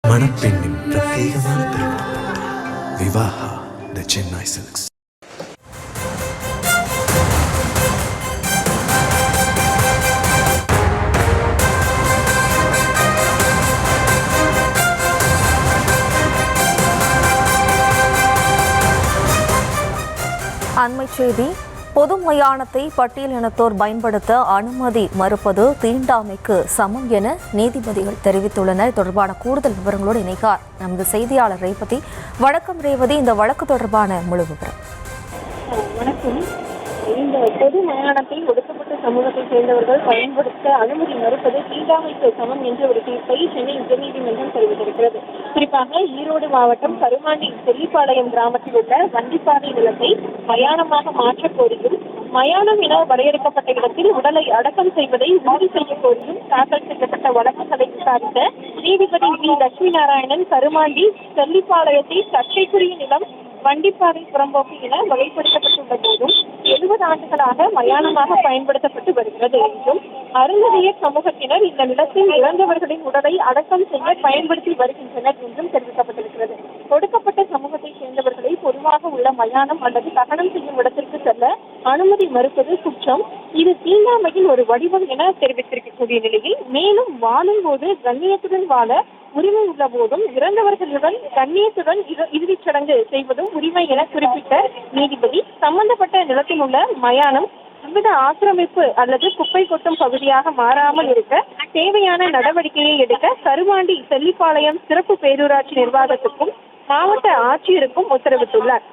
மணப்பெண்ணின் பிரத்யேகமான திருமணம் விவாஹா தி சென்னை சில்க்ஸ். அண்மைச் செய்தி. பொது மயானத்தை பட்டியலினத்தோர் பயன்படுத்த அனுமதி மறுப்பது தீண்டாமைக்கு சமம் என நீதிபதிகள் தெரிவித்துள்ளனர். தொடர்பான கூடுதல் விவரங்களோடு இணைக்கார் நமது செய்தியாளர் ரேவதி. வணக்கம் ரேவதி, இந்த வழக்கு தொடர்பான முழு விவரம். வணக்கம். இந்த பொது மயானத்தை ஒடுக்கப்பட்ட சமூகத்தை சேர்ந்தவர்கள் பயன்படுத்த அனுமதி மறுப்பது தீண்டாமைக்கு சமம் என்ற ஒரு தீர்ப்பை சென்னை உயர்நீதிமன்றம் தெரிவித்திருக்கிறது. குறிப்பாக ஈரோடு மாவட்டம் கருமாண்டி செல்லிப்பாளையம் கிராமத்தில் உள்ள வண்டிப்பாதை நிலத்தை மயானமாக மாற்றக் கோரியும், மயானம் என வரையறுக்கப்பட்ட இடத்தில் உடலை அடக்கம் செய்வதை உறுதி செய்ய கோரியும் தாக்கல் செய்யப்பட்ட வழக்குகளை விசாரித்த நீதிபதி வி லட்சுமி நாராயணன் கருமாண்டி செல்லிப்பாளையத்தை சர்ச்சைக்குரிய நிலம் வண்டிப்பாதை புறம்போக்கு என வகைப்படுத்தப்பட்டுள்ள போதும் 70 ஆண்டுகளாக மயானமாக பயன்படுத்தப்பட்டு வருகிறது என்றும், அருந்ததியர் சமூகத்தினர் இந்த நிலத்தில் இறந்தவர்களின் உடலை அடக்கம் செய்ய பயன்படுத்தி வருகின்றனர் என்றும் தெரிவிக்கப்பட்டிருக்கிறது. ஒடுக்கப்பட்ட சமூகத்தை சேர்ந்தவர்களை பொதுவாக உள்ள மயானம் அல்லது தகனம் செய்யும் இடத்திற்கு செல்ல அனுமதி மறுப்பது குற்றம், இது தீண்டாமையில் ஒரு வடிவம் என தெரிவித்திருக்கக்கூடிய நிலையில், மேலும் வாழும் போது கண்ணியத்துடன் வாழ உரிமை உள்ள போதும் இறந்தவர்களுடன் கண்ணியத்துடன் இறுதிச் சடங்கு செய்வதும் உரிமை என குறிப்பிட்ட நீதிபதி, சம்பந்தப்பட்ட நிலத்தில் உள்ள மயானம் எவ்வித ஆக்கிரமிப்பு அல்லது குப்பை கொட்டும் பகுதியாக மாறாமல் இருக்க தேவையான நடவடிக்கையை எடுக்க கருமாண்டி செல்லிப்பாளையம் சிறப்பு பேரூராட்சி நிர்வாகத்துக்கும் மாவட்ட ஆட்சியருக்கும் உத்தரவிட்டுள்ளார்.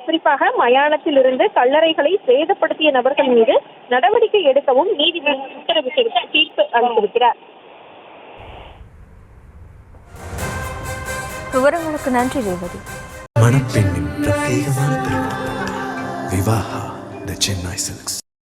குறிப்பாக மயானத்தில் இருந்து கல்லறைகளை சேதப்படுத்திய நபர்கள் மீது நடவடிக்கை எடுக்கவும் நீதிபதி உத்தரவிட்டிருக்க தீர்ப்பு அளித்திருக்கிறார். விவரங்களுக்கு நன்றி ரேவதி. மணப்பெண்ணின் பிரத்யேகமான திருமணம் விவாஹா தி சென்னை சில்க்ஸ்.